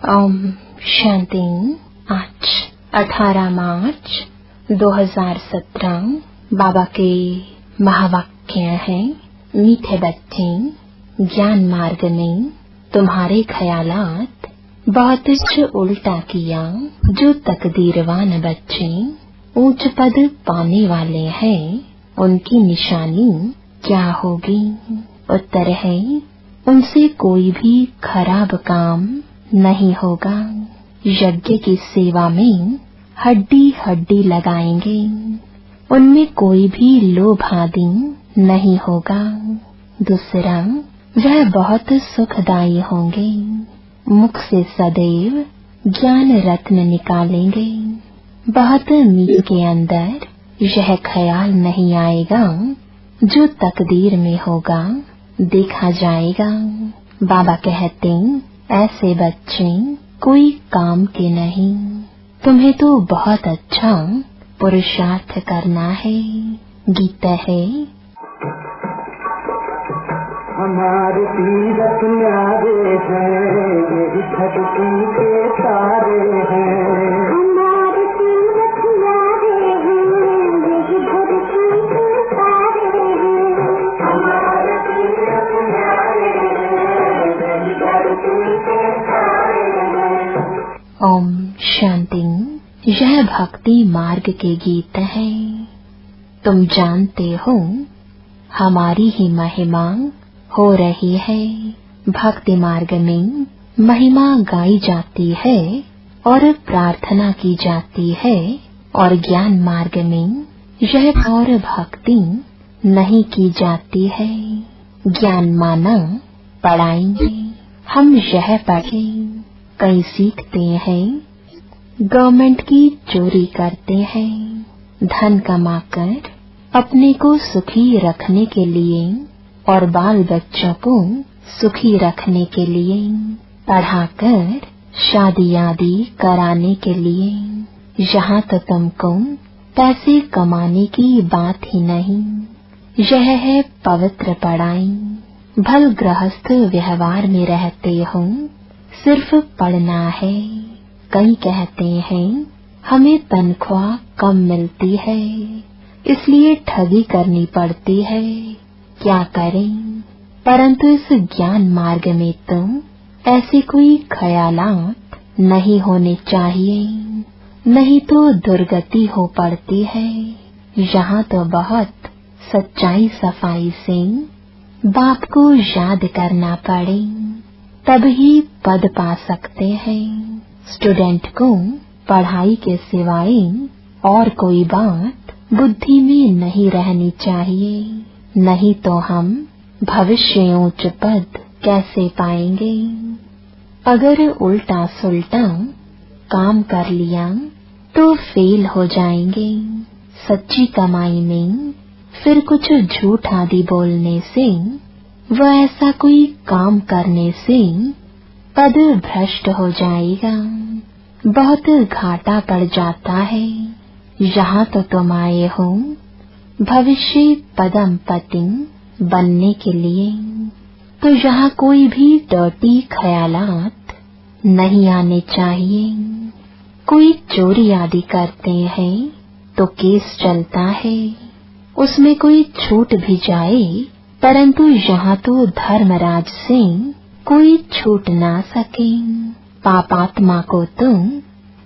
ओम शांति। आज 18 मार्च 2017 बाबा के महावाक्य है। मीठे बच्चे, ज्ञान मार्ग में तुम्हारे ख्यालात बहुत उल्टा किया। जो तकदीरवान बच्चे ऊंच पद पाने वाले हैं, उनकी निशानी क्या होगी? उत्तर है, उनसे कोई भी खराब काम नहीं होगा। यज्ञ की सेवा में हड्डी हड्डी लगाएंगे, उनमें कोई भी लोभ आदि नहीं होगा। दूसरा, वह बहुत सुखदायी होंगे। मुख से सदैव ज्ञान रत्न निकालेंगे। बहुत मील के अंदर यह ख्याल नहीं आएगा, जो तकदीर में होगा देखा जाएगा। बाबा कहते, ऐसे बच्चे कोई काम के नहीं। तुम्हें तो बहुत अच्छा पुरुषार्थ करना है। गीता है, हमारे तीरथ न्यारे हैं, यही धरती के तारे हैं। हमारे तीरथ न्यारे हैं, यही धरती के तारे हैं। हमारे तीरथ न्यारे हैं, यही धरती के तारे हैं। ओम शांति। यह भक्ति मार्ग के गीत है। तुम जानते हो, हमारी ही महिमा हो रही है। भक्ति मार्ग में महिमा गाई जाती है और प्रार्थना की जाती है, और ज्ञान मार्ग में यह और भक्ति नहीं की जाती है। ज्ञान माना पढ़ाएंगे, हम यह पढ़े। कई सीखते हैं, गवर्नमेंट की चोरी करते हैं। धन कमाकर अपने को सुखी रखने के लिए और बाल बच्चों को सुखी रखने के लिए, पढ़ाकर शादी आदि कराने के लिए। यहाँ तो तुमको पैसे कमाने की बात ही नहीं। यह है पवित्र पढ़ाई। भल गृहस्थ व्यवहार में रहते हो, सिर्फ पढ़ना है। कई कहते हैं, हमें तनख्वाह कम मिलती है, इसलिए ठगी करनी पड़ती है। क्या करें? परंतु इस ज्ञान मार्ग में तो ऐसे कोई ख्यालात नहीं होने चाहिए, नहीं तो दुर्गति हो पड़ती है। यहाँ तो बहुत सच्चाई सफाई से बाप को याद करना पड़े, तब ही पद पा सकते हैं। स्टूडेंट को पढ़ाई के सिवाय और कोई बात बुद्धि में नहीं रहनी चाहिए, नहीं तो हम भविष्य उच्च पद कैसे पाएंगे? अगर उल्टा सुल्टा काम कर लिया तो फेल हो जाएंगे। सच्ची कमाई में फिर कुछ झूठ आदि बोलने से, वह ऐसा कोई काम करने से पद भ्रष्ट हो जाएगा, बहुत घाटा पड़ जाता है। यहाँ तो तुम आए हो भविष्य पदम पति बनने के लिए, तो यहाँ कोई भी डर्टी ख्यालात नहीं आने चाहिए। कोई चोरी आदि करते हैं तो केस चलता है, उसमें कोई छूट भी जाए, परंतु यहाँ तो धर्मराज से कोई छूट ना सके। पापात्मा को तो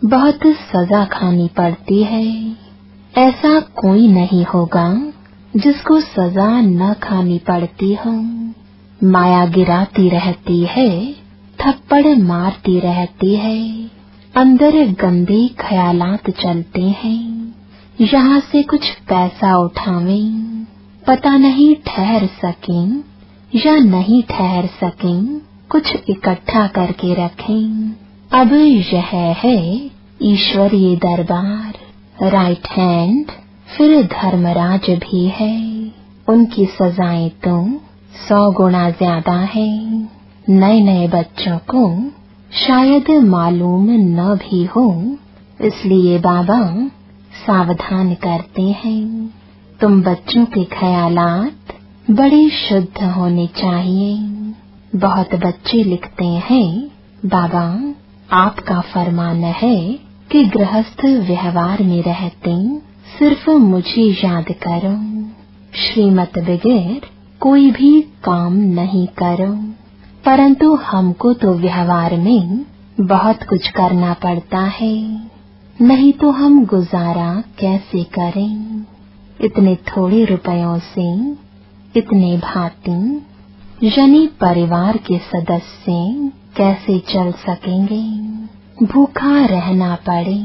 बहुत सजा खानी पड़ती है। ऐसा कोई नहीं होगा जिसको सजा न खानी पड़ती हो। माया गिराती रहती है, थप्पड़ मारती रहती है, अंदर गंदे ख्यालात चलते हैं। यहाँ से कुछ पैसा उठावें, पता नहीं ठहर सकें या नहीं ठहर सकें, कुछ इकट्ठा करके रखें। अब यह है ईश्वरीय दरबार, राइट हैंड, फिर धर्मराज भी है। उनकी सजाएं तो 100 गुना ज्यादा है। नए नए बच्चों को शायद मालूम न भी हो, इसलिए बाबा सावधान करते हैं। तुम बच्चों के ख्यालात बड़े शुद्ध होने चाहिए। बहुत बच्चे लिखते हैं, बाबा आपका फरमान है कि गृहस्थ व्यवहार में रहते सिर्फ मुझे याद करो, श्रीमत बगैर कोई भी काम नहीं करो। परंतु हमको तो व्यवहार में बहुत कुछ करना पड़ता है, नहीं तो हम गुजारा कैसे करें। इतने थोड़े रुपयों से इतने भांति यानी परिवार के सदस्य कैसे चल सकेंगे, भूखा रहना पड़े।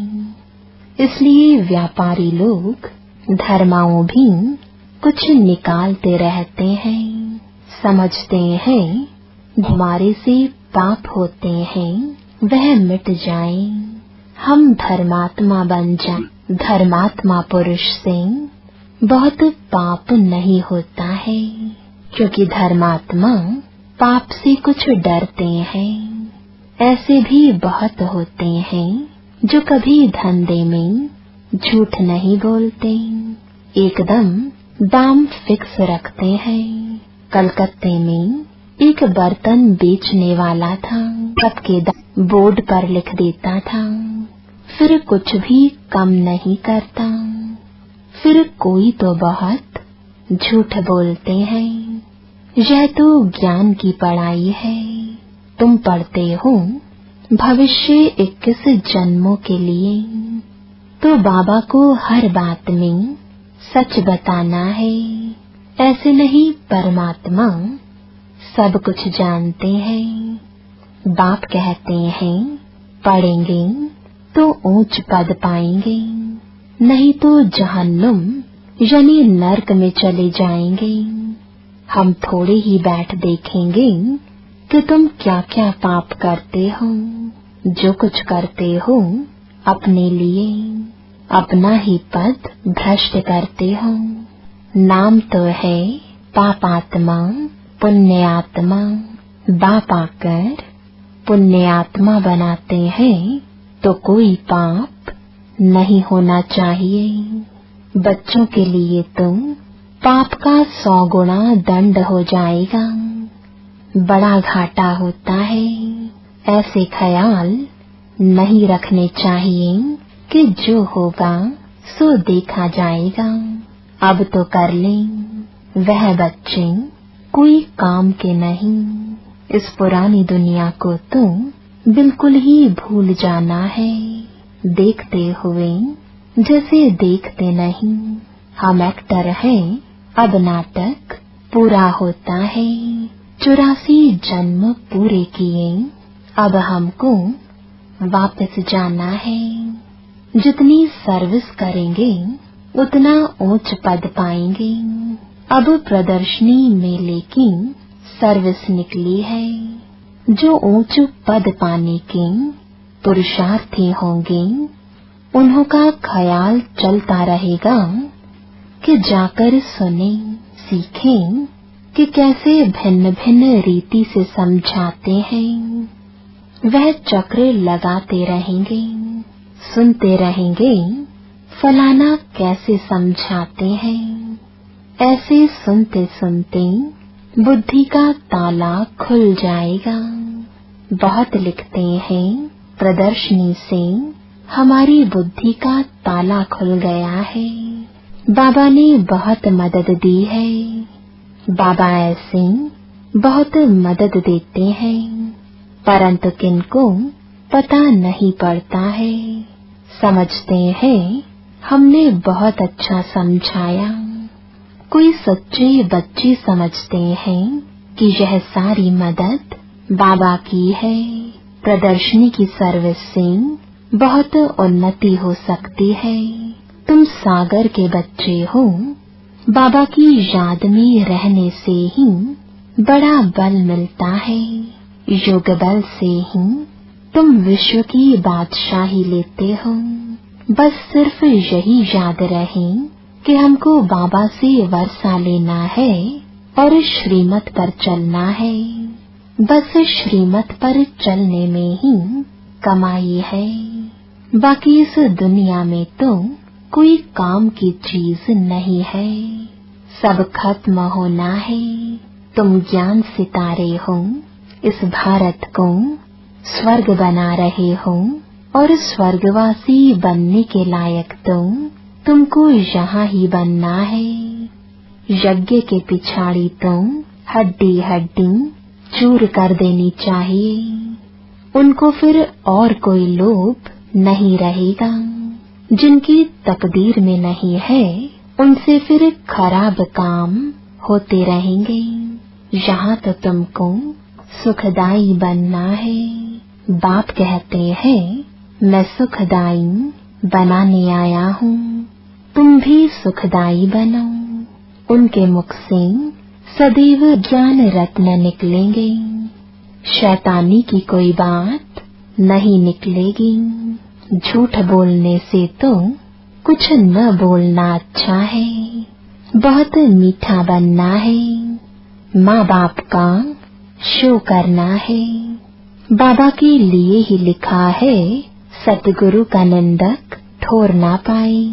इसलिए व्यापारी लोग धर्माओं भी कुछ निकालते रहते हैं, समझते हैं हमारे से पाप होते हैं वह मिट जाए, हम धर्मात्मा बन जाए। धर्मात्मा पुरुष से बहुत पाप नहीं होता है, क्योंकि धर्मात्मा पाप से कुछ डरते हैं। ऐसे भी बहुत होते हैं जो कभी धंधे में झूठ नहीं बोलते, एकदम दाम फिक्स रखते हैं। कलकत्ते में एक बर्तन बेचने वाला था, सबके बोर्ड पर लिख देता था, फिर कुछ भी कम नहीं करता। फिर कोई तो बहुत झूठ बोलते हैं, यह तो ज्ञान की पढ़ाई है, तुम पढ़ते हो भविष्य 21 जन्मों के लिए, तो बाबा को हर बात में सच बताना है। ऐसे नहीं परमात्मा सब कुछ जानते हैं। बाप कहते हैं पढ़ेंगे तो ऊंच पद पाएंगे, नहीं तो जहन्नुम यानी नरक में चले जाएंगे। हम थोड़े ही बैठ देखेंगे कि तुम क्या क्या पाप करते हो। जो कुछ करते हो अपने लिए, अपना ही पद भ्रष्ट करते हो। नाम तो है पापात्मा पुण्यात्मा, बाप आकर पुण्यात्मा बनाते हैं तो कोई पाप नहीं होना चाहिए। बच्चों के लिए तो पाप का 100 गुना दंड हो जाएगा, बड़ा घाटा होता है। ऐसे ख्याल नहीं रखने चाहिए कि जो होगा सो देखा जाएगा, अब तो कर लें। वह बच्चे कोई काम के नहीं। इस पुरानी दुनिया को तो बिल्कुल ही भूल जाना है, देखते हुए जैसे देखते नहीं। हम एक्टर हैं, अब नाटक पूरा होता है। 84 जन्म पूरे किए, अब हमको वापस जाना है। जितनी सर्विस करेंगे उतना ऊंच पद पाएंगे। अब प्रदर्शनी मेले की सर्विस निकली है। जो ऊंच पद पाने के पुरुषार्थी होंगे उन्हों का ख्याल चलता रहेगा कि जाकर सुने सीखें कि कैसे भिन्न भिन्न रीति से समझाते हैं। वह चक्र लगाते रहेंगे, सुनते रहेंगे फलाना कैसे समझाते हैं। ऐसे सुनते सुनते बुद्धि का ताला खुल जाएगा। बहुत लिखते हैं प्रदर्शनी से हमारी बुद्धि का ताला खुल गया है। बाबा ने बहुत मदद दी है। बाबा ऐसे बहुत मदद देते हैं, परंतु किनको पता नहीं पड़ता है। समझते हैं हमने बहुत अच्छा समझाया। कोई सच्चे बच्चे समझते हैं कि यह सारी मदद बाबा की है। प्रदर्शनी की सर्विस से बहुत उन्नति हो सकती है। तुम सागर के बच्चे हो, बाबा की याद में रहने से ही बड़ा बल मिलता है। योग बल से ही तुम विश्व की बादशाही लेते हो। बस सिर्फ यही याद रहे कि हमको बाबा से वर्षा लेना है और श्रीमत पर चलना है। बस श्रीमत पर चलने में ही कमाई है। बाकी इस दुनिया में तो कोई काम की चीज नहीं है, सब खत्म होना है। तुम ज्ञान सितारे हो, इस भारत को स्वर्ग बना रहे हो और स्वर्गवासी बनने के लायक तुमको यहाँ ही बनना है। यज्ञ के पिछाड़ी हड्डी हड्डी चूर कर देनी चाहिए। उनको फिर और कोई लोभ नहीं रहेगा। जिनकी तकदीर में नहीं है उनसे फिर खराब काम होते रहेंगे। यहाँ तो तुमको सुखदाई बनना है। बाप कहते हैं मैं सुखदाई बनाने आया हूँ, तुम भी सुखदाई बनो। उनके मुख से सदैव ज्ञान रत्न निकलेंगे। शैतानी की कोई बात नहीं निकलेगी। झूठ बोलने से तो कुछ न बोलना अच्छा है। बहुत मीठा बनना है। माँ बाप का शो करना है। बाबा के लिए ही लिखा है सतगुरु का निंदक ठोर ना पाए।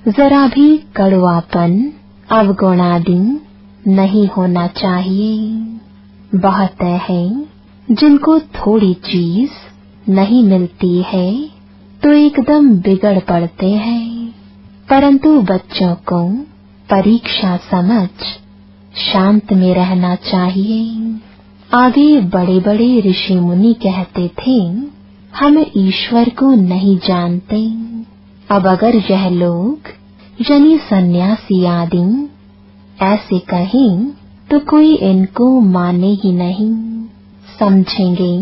जरा भी कड़वापन अवगुणादि नहीं होना चाहिए। बहुत है जिनको थोड़ी चीज नहीं मिलती है तो एकदम बिगड़ पड़ते हैं, परंतु बच्चों को परीक्षा समझ शांत में रहना चाहिए। आगे बड़े बड़े ऋषि मुनि कहते थे हम ईश्वर को नहीं जानते। अब अगर यह लोग यानी सन्यासी आदि ऐसे कहें तो कोई इनको माने ही नहीं। समझेंगे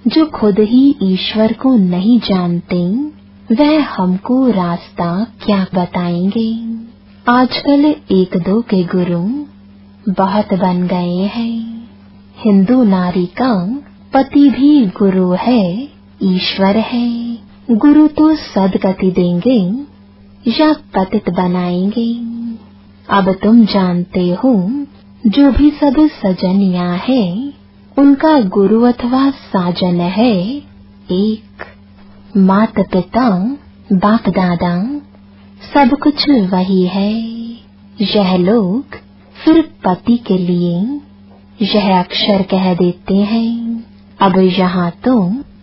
जो खुद ही ईश्वर को नहीं जानते वह हमको रास्ता क्या बताएंगे। आजकल एक दो के गुरु बहुत बन गए हैं। हिंदू नारी का पति भी गुरु है, ईश्वर है। गुरु तो सदगति देंगे या पतित बनाएंगे। अब तुम जानते हो जो भी सब सजनिया है उनका गुरु अथवा साजन है एक। माता पिता बाप दादा सब कुछ वही है। यह लोग फिर पति के लिए यह अक्षर कह देते हैं। अब यहाँ तो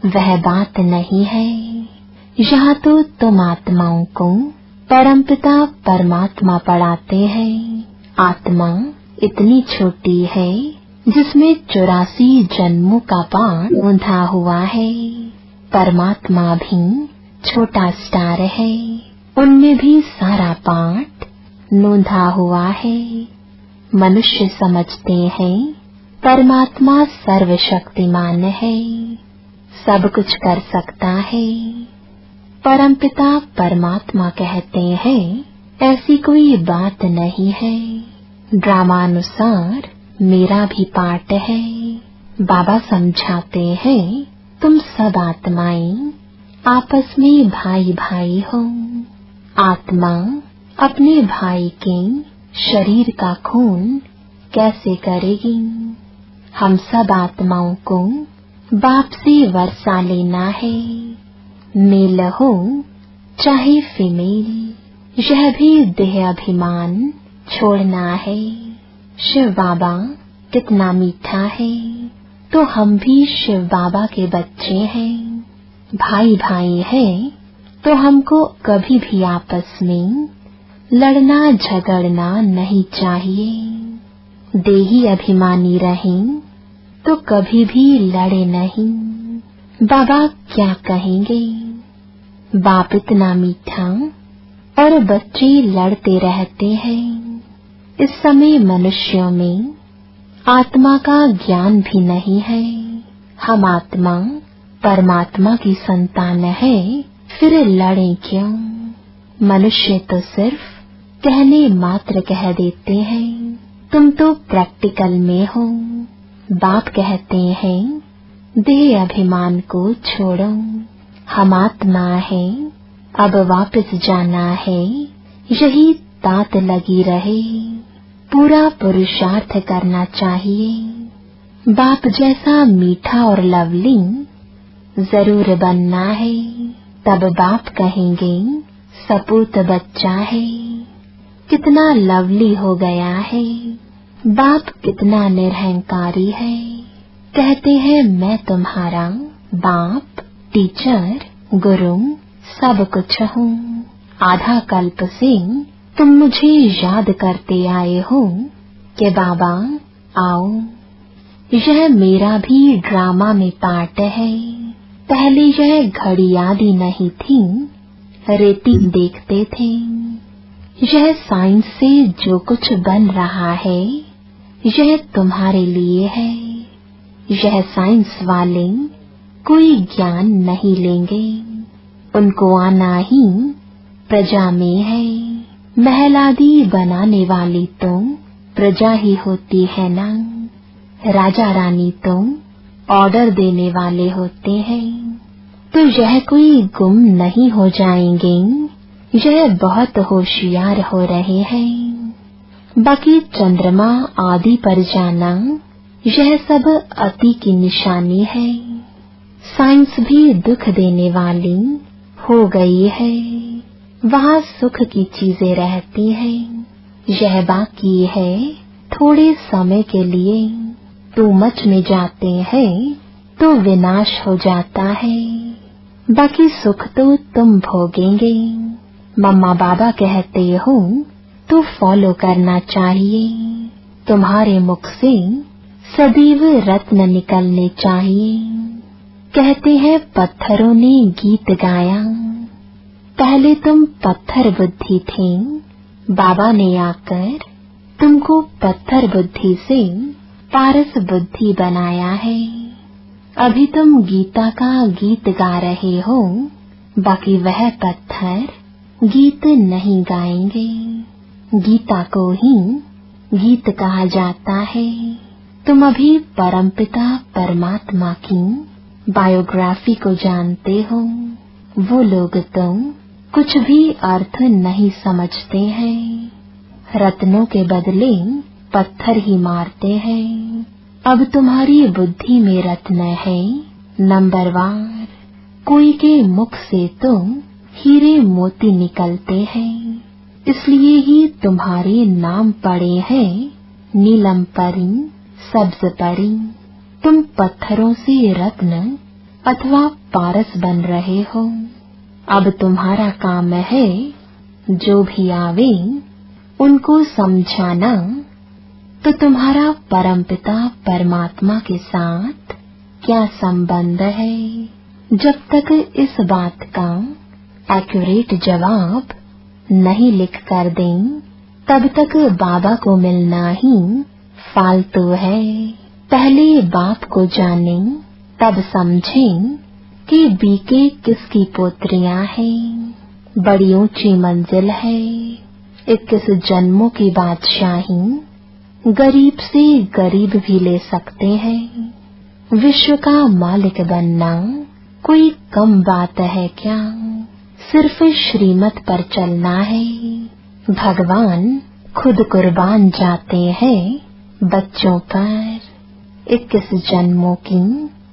वह बात नहीं है। यहाँ तो तुम आत्माओं को परमपिता परमात्मा पढ़ाते हैं। आत्मा इतनी छोटी है जिसमें 84 जन्मों का पाठ बंधा हुआ है। परमात्मा भी छोटा स्टार है, उनमें भी सारा पाठ नोंधा हुआ है। मनुष्य समझते हैं परमात्मा सर्वशक्तिमान है, सब कुछ कर सकता है। परमपिता परमात्मा कहते हैं ऐसी कोई बात नहीं है। ड्रामानुसार मेरा भी पाठ है। बाबा समझाते हैं तुम सब आत्माएं आपस में भाई भाई हो। आत्मा अपने भाई के शरीर का खून कैसे करेगी। हम सब आत्माओं को बाप से वर्षा लेना है। मेल हो चाहे फीमेल, यह भी देह अभिमान छोड़ना है। शिव बाबा कितना मीठा है, तो हम भी शिव बाबा के बच्चे हैं। भाई भाई हैं तो हमको कभी भी आपस में लड़ना झगड़ना नहीं चाहिए। देही अभिमानी रहें तो कभी भी लड़े नहीं। बाबा क्या कहेंगे। बाप इतना मीठा और बच्चे लड़ते रहते हैं। इस समय मनुष्यों में आत्मा का ज्ञान भी नहीं है। हम आत्मा परमात्मा की संतान है, फिर लड़ें क्यों। मनुष्य तो सिर्फ कहने मात्र कह देते हैं, तुम तो प्रैक्टिकल में हो। बाप कहते हैं देह अभिमान को छोड़ो। हम आत्मा है, अब वापस जाना है, यही तात लगी रहे। पूरा पुरुषार्थ करना चाहिए। बाप जैसा मीठा और लवली जरूर बनना है। तब बाप कहेंगे सपूत बच्चा है, कितना लवली हो गया है। बाप कितना निरहंकारी है, कहते हैं मैं तुम्हारा बाप, टीचर, गुरु सब कुछ हूँ। आधा कल्प से तुम मुझे याद करते आए हो कि बाबा आओ। यह मेरा भी ड्रामा में पार्ट है। पहले यह घड़ी आदि नहीं थी, रेटिंग देखते थे। यह साइंस से जो कुछ बन रहा है यह तुम्हारे लिए है। यह साइंस वाले कोई ज्ञान नहीं लेंगे, उनको आना ही प्रजा में है। महल आदि बनाने वाली तो प्रजा ही होती है ना। राजा रानी तो ऑर्डर देने वाले होते हैं। तो यह कोई गुम नहीं हो जाएंगे, यह बहुत होशियार हो रहे हैं। बाकी चंद्रमा आदि पर जाना यह सब अति की निशानी है। साइंस भी दुख देने वाली हो गई है। वहाँ सुख की चीजें रहती हैं। यह बाकी है थोड़े समय के लिए। टू मच में जाते हैं तो विनाश हो जाता है। बाकी सुख तो तुम भोगेंगे। मम्मा बाबा कहते हो तो फॉलो करना चाहिए। तुम्हारे मुख से सदैव रत्न निकलने चाहिए। कहते हैं पत्थरों ने गीत गाया। पहले तुम पत्थर बुद्धि थे, बाबा ने आकर तुमको पत्थर बुद्धि से पारस बुद्धि बनाया है। अभी तुम गीता का गीत गा रहे हो, बाकी वह पत्थर गीत नहीं गाएंगे। गीता को ही गीत कहा जाता है। तुम अभी परमपिता परमात्मा की बायोग्राफी को जानते हो। वो लोग तो कुछ भी अर्थ नहीं समझते हैं। रत्नों के बदले पत्थर ही मारते हैं। अब तुम्हारी बुद्धि में रत्न है नंबरवार। कोई के मुख से तो हीरे मोती निकलते हैं, इसलिए ही तुम्हारे नाम पड़े हैं नीलम परी, सब्ज परी। तुम पत्थरों से रत्न अथवा पारस बन रहे हो। अब तुम्हारा काम है जो भी आवे उनको समझाना। तो तुम्हारा परमपिता परमात्मा के साथ क्या संबंध है? जब तक इस बात का एक्यूरेट जवाब नहीं लिख कर दें, तब तक बाबा को मिलना ही फालतू है। पहले बाप को जानें, तब समझें कि बीके किसकी पोत्रियां हैं। बड़ी ऊंची मंजिल है। 21 जन्मों की बादशाही गरीब से गरीब भी ले सकते हैं। विश्व का मालिक बनना कोई कम बात है क्या? सिर्फ श्रीमत पर चलना है। भगवान खुद कुर्बान जाते हैं बच्चों पर। 21 जन्मों की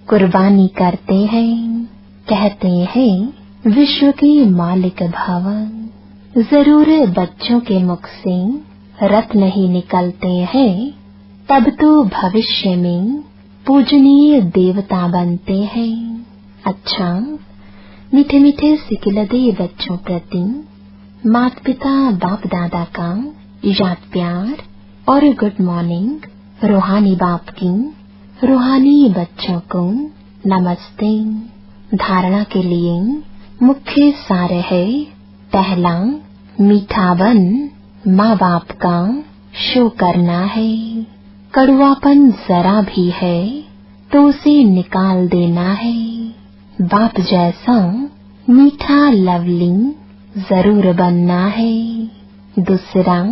कुर्बानी करते हैं। कहते हैं विश्व के मालिक भव। जरूर बच्चों के मुख से रत्न ही निकलते हैं, तब तो भविष्य में पूजनीय देवता बनते हैं। अच्छा, मीठे मीठे सिकिलदे बच्चों प्रति माता पिता बाप दादा का याद प्यार और गुड मॉर्निंग। रूहानी बाप की रूहानी बच्चों को नमस्ते। धारणा के लिए मुख्य सार है। पहला, मीठा बन माँ बाप का शो करना है। कड़वापन जरा भी है तो उसे निकाल देना है। बाप जैसा मीठा लवली जरूर बनना है। दूसरा,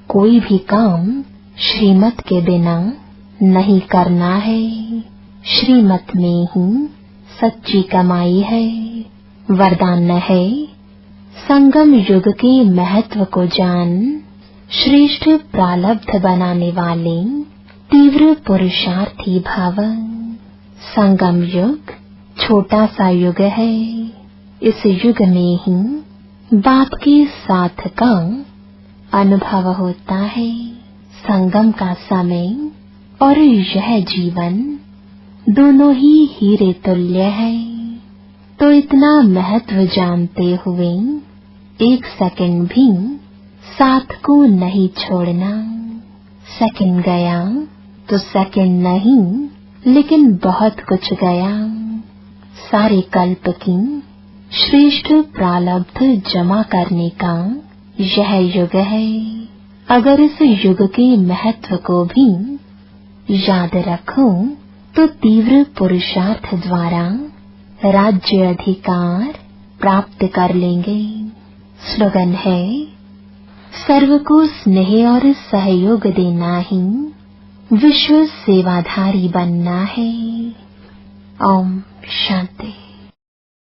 कोई भी काम श्रीमत के बिना नहीं करना है। श्रीमत में ही सच्ची कमाई है। वरदान है, संगम युग के महत्व को जान। श्रेष्ठ प्रारब्ध बनाने वाले तीव्र पुरुषार्थी भव। संगम युग छोटा सा युग है। इस युग में ही बाप के साथ का अनुभव होता है। संगम का समय और यह जीवन दोनों ही हीरे तुल्य है। तो इतना महत्व जानते हुए एक सेकंड भी साथ को नहीं छोड़ना। सेकंड गया तो सेकंड नहीं, लेकिन बहुत कुछ गया। सारे कल्प की श्रेष्ठ प्रारब्ध जमा करने का यह युग है। अगर इस युग के महत्व को भी याद रखो तो तीव्र पुरुषार्थ द्वारा राज्य अधिकार प्राप्त कर लेंगे। स्लोगन है, सर्व को स्नेह और सहयोग देना ही विश्व सेवाधारी बनना है। ओम शांति।